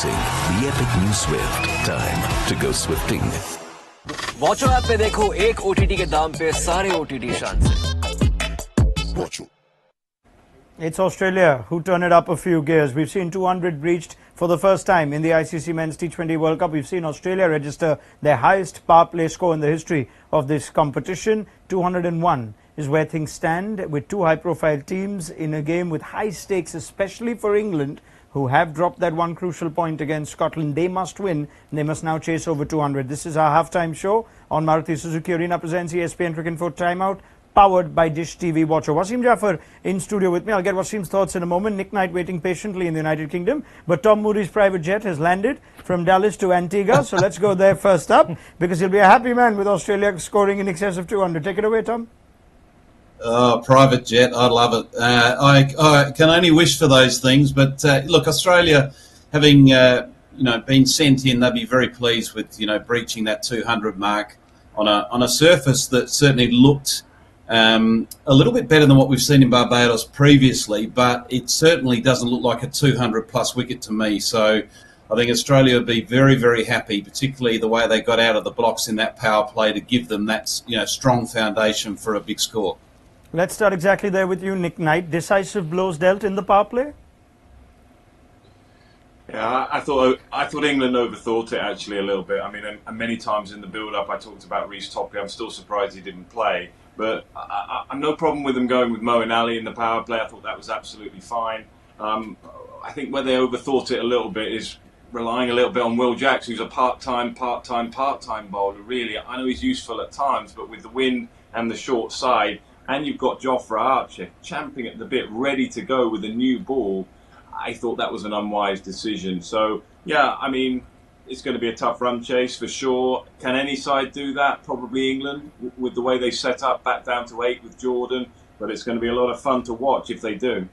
Introducing the epic new Swift. Time to go swifting. Watcho app पे देखो एक OTT के दाम पे सारे OTT शान से. It's Australia who turn it up a few gears. We've seen 200 breached for the first time in the ICC Men's T20 World Cup. We've seen Australia register their highest power play score in the history of this competition. 201 is where things stand, with two high-profile teams in a game with high stakes, especially for England, who have dropped that one crucial point against Scotland. They must win. They must now chase over 200. This is our halftime show on Maruti Suzuki Arena presents ESPN Cricket for Timeout, powered by Dish TV Watcher. Wasim Jaffer in studio with me. I'll get Wasim's thoughts in a moment. Nick Knight waiting patiently in the United Kingdom. But Tom Moody's private jet has landed from Dallas to Antigua. So let's go there first up, because he'll be a happy man with Australia scoring in excess of 200. Take it away, Tom. Private jet, I love it. I can only wish for those things. But look, Australia, having been sent in, they'll be very pleased with breaching that 200 mark on a surface that certainly looked a little bit better than what we've seen in Barbados previously. But it certainly doesn't look like a 200 plus wicket to me. So I think Australia would be very, very happy, particularly the way they got out of the blocks in that power play to give them that strong foundation for a big score. Let's start exactly there with you, Nick Knight. Decisive blows dealt in the power play? Yeah, I thought England overthought it actually a little bit. I mean, and many times in the build-up I talked about Reece Topley. I'm still surprised he didn't play. But I'm no problem with them going with Moeen Ali in the power play. I thought that was absolutely fine. I think where they overthought it a little bit is relying a little bit on Will Jacks, who's a part-time bowler, really. I know he's useful at times, but with the wind and the short side, and you've got Jofra Archer champing at the bit, ready to go with a new ball, I thought that was an unwise decision. So, yeah, I mean, it's going to be a tough run chase for sure. Can any side do that? Probably England, with the way they set up back down to 8 with Jordan. But it's going to be a lot of fun to watch if they do.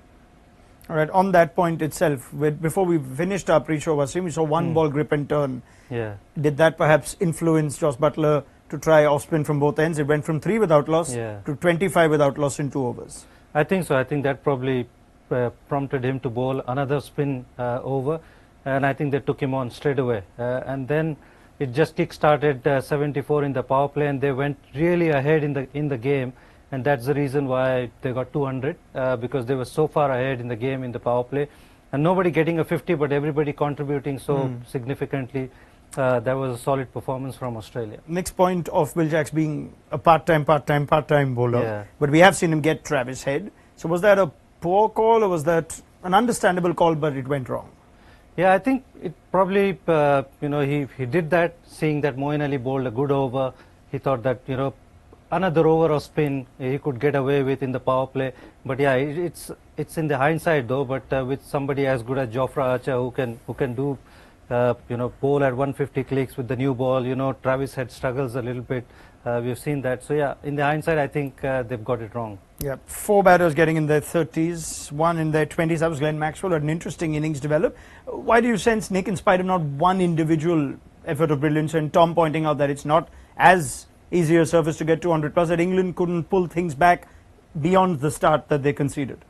All right, on that point itself, before we finished our pre-show, Wasim, we saw one ball grip and turn. Yeah. Did that perhaps influence Josh Buttler to try off-spin from both ends? It went from 3 without loss to 25 without loss in 2 overs. I think so. I think that probably prompted him to bowl another spin over, and I think they took him on straight away. And then it just kick-started 74 in the power play, and they went really ahead in the game, and that's the reason why they got 200, because they were so far ahead in the game in the power play, and nobody getting a 50, but everybody contributing so significantly. That was a solid performance from Australia. Next point of Will Jacks being a part-time bowler, but we have seen him get Travis Head. So was that a poor call, or was that an understandable call, but it went wrong? Yeah, I think it probably, he did that, seeing that Moeen Ali bowled a good over. He thought that, another over of spin he could get away with in the power play. But yeah, it's in the hindsight though, but with somebody as good as Jofra Archer who can do bowl at 150 clicks with the new ball. Travis Head struggles a little bit. We've seen that. So yeah, in the hindsight, I think they've got it wrong. Yeah, 4 batters getting in their 30s, 1 in their 20s. That was Glenn Maxwell. Had an interesting innings develop. Why do you sense, Nick, in spite of not one individual effort of brilliance, and Tom pointing out that it's not as easy a surface to get 200 plus, that England couldn't pull things back beyond the start that they conceded?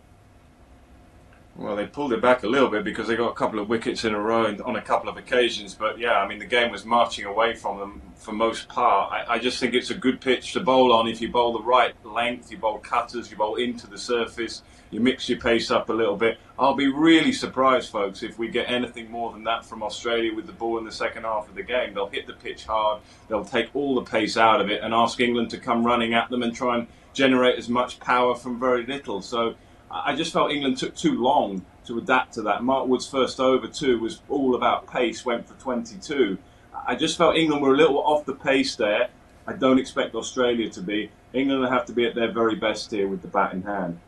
Well, they pulled it back a little bit because they got a couple of wickets in a row on a couple of occasions. But yeah, I mean, the game was marching away from them for most part. I just think it's a good pitch to bowl on. If you bowl the right length, you bowl cutters, you bowl into the surface, you mix your pace up a little bit. I'll be really surprised, folks, if we get anything more than that from Australia with the ball in the second half of the game. They'll hit the pitch hard, they'll take all the pace out of it and ask England to come running at them and try and generate as much power from very little. So I just felt England took too long to adapt to that. Mark Wood's first over too was all about pace, went for 22. I just felt England were a little off the pace there. I don't expect Australia to be. England will have to be at their very best here with the bat in hand.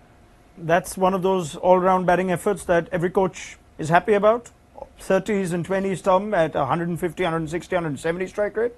That's one of those all-round batting efforts that every coach is happy about. 30s and 20s, Tom, at 150, 160, 170 strike rate.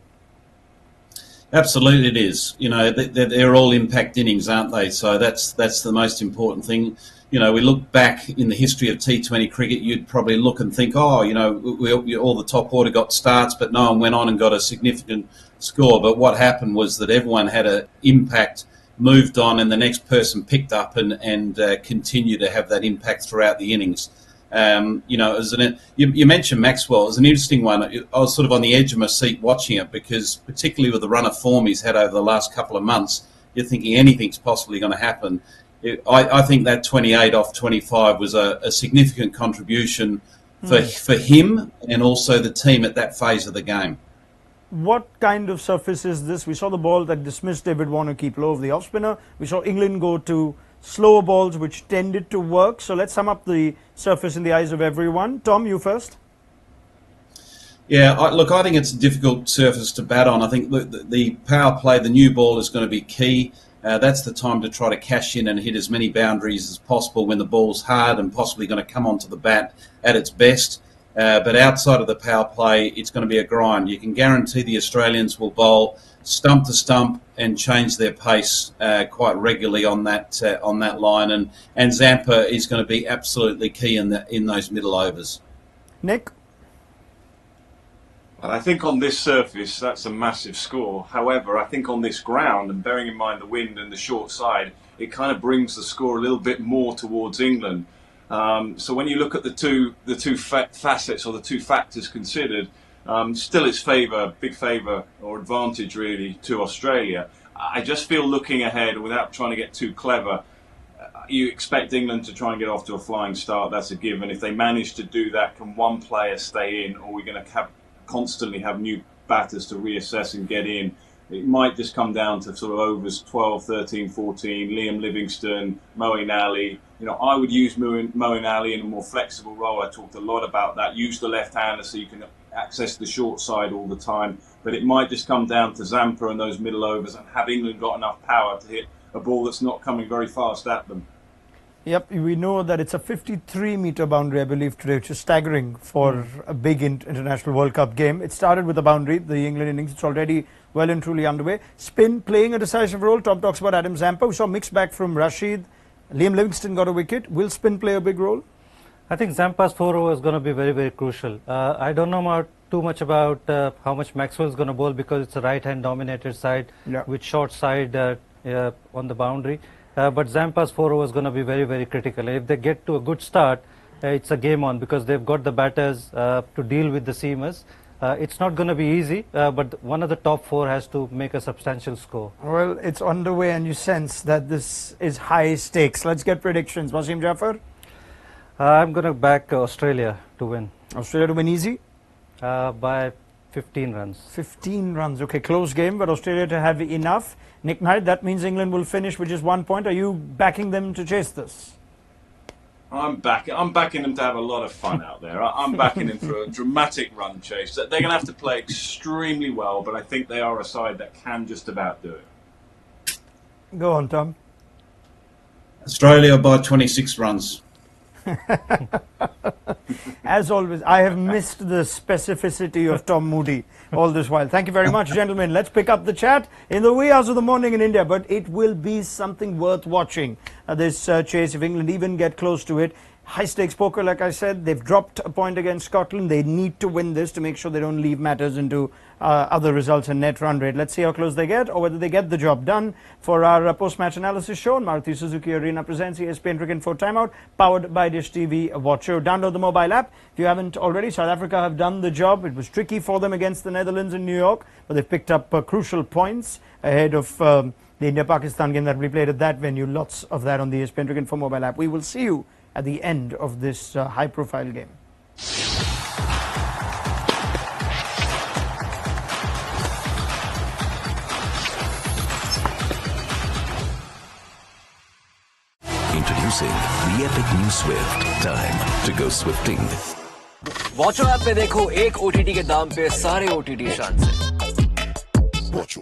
Absolutely, it is. They're all impact innings, aren't they? So that's the most important thing. We look back in the history of T20 cricket, you'd probably look and think, all the top order got starts, but no one went on and got a significant score. But what happened was that everyone had an impact, moved on, and the next person picked up and continued to have that impact throughout the innings. You mentioned Maxwell as an interesting one. I was sort of on the edge of my seat watching it because, particularly with the run of form he's had over the last couple of months, you're thinking anything's possibly going to happen. I think that 28 off 25 was a significant contribution for him and also the team at that phase of the game. What kind of surface is this? We saw the ball that dismissed David Warner keep low of the off spinner. We saw England go to slower balls which tended to work. So let's sum up the surface in the eyes of everyone. Tom, you first. Yeah, I think it's a difficult surface to bat on. I think the power play, the new ball is going to be key. That's the time to try to cash in and hit as many boundaries as possible when the ball's hard and possibly going to come onto the bat at its best. But outside of the power play, it's going to be a grind. You can guarantee the Australians will bowl stump to stump and change their pace quite regularly on that line. And Zampa is going to be absolutely key in those middle overs. Nick? Well, I think on this surface, that's a massive score. However, I think on this ground, and bearing in mind the wind and the short side, it kind of brings the score a little bit more towards England. So when you look at the two facets or the two factors considered, still it's big favour or advantage really to Australia. I just feel looking ahead, without trying to get too clever, you expect England to try and get off to a flying start. That's a given. If they manage to do that, can one player stay in, or are we going to constantly have new batters to reassess and get in? It might just come down to sort of overs 12, 13, 14, Liam Livingstone, Moeen Ali. I would use Moeen Ali in a more flexible role. I talked a lot about that. Use the left-hander so you can access the short side all the time. But it might just come down to Zampa and those middle overs, and have England got enough power to hit a ball that's not coming very fast at them. Yep, we know that it's a 53-metre boundary, I believe, today, which is staggering for a big international World Cup game. It started with a boundary, the England innings. It's already well and truly underway. Spin playing a decisive role. Tom talks about Adam Zampa. We saw mixed back from Rashid. Liam Livingstone got a wicket. Will spin play a big role? I think Zampa's 4 over is going to be very, very crucial. I don't know too much about how much Maxwell is going to bowl, because it's a right-hand dominated side with short side on the boundary. But Zampa's 4 over is going to be very, very critical. If they get to a good start, it's a game on, because they've got the batters to deal with the seamers. It's not going to be easy, but one of the top 4 has to make a substantial score. Well, it's underway and you sense that this is high stakes. Let's get predictions. Wasim Jaffer? I'm going to back Australia to win. Australia to win easy? By 15 runs. 15 runs. Okay, close game, but Australia to have enough. Nick Knight, that means England will finish with just 1 point. Are you backing them to chase this? I'm backing them to have a lot of fun out there. I'm backing them for a dramatic run chase. They're going to have to play extremely well, but I think they are a side that can just about do it. Go on, Tom. Australia by 26 runs. As always, I have missed the specificity of Tom Moody all this while. Thank you very much, gentlemen. Let's pick up the chat in the wee hours of the morning in India, but it will be something worth watching, this chase, if England even get close to it. High stakes poker, like I said, they've dropped a point against Scotland. They need to win this to make sure they don't leave matters into other results and net run rate. Let's see how close they get, or whether they get the job done. For our post-match analysis show on Maruti Suzuki Arena presents ESPN Cricket for Timeout, powered by Dish TV Watcher. Download the mobile app if you haven't already. South Africa have done the job. It was tricky for them against the Netherlands in New York, but they've picked up crucial points ahead of the India-Pakistan game that we played at that venue. Lots of that on the ESPN Cricket for mobile app. We will see you at the end of this high-profile game. Introducing the epic new Swift. Time to go swifting. Watcho app पे देखो एक OTT के दाम पे सारे OTT शान से। Watch